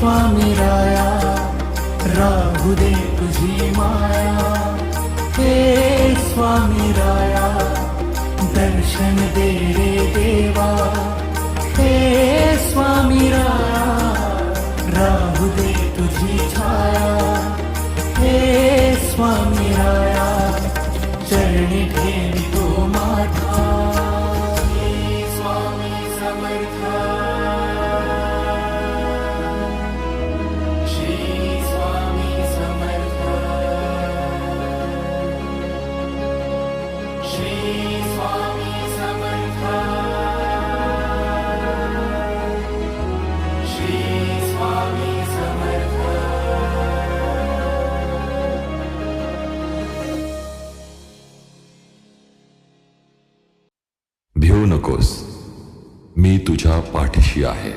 स्वामी राया राहू दे तुझी माया, हे स्वामी राया दर्शन दे रे देवा, हे स्वामी राया राहू दे तुझी छाया, हे स्वामी राया चरणी ठेवी तो माझा, हे स्वामी समर्थ, श्री स्वामी समर्थ, श्री स्वामी समर्थ, श्री स्वामी समर्थ. भिवू नकोस, मी तुझ्या पाठीशी आहे.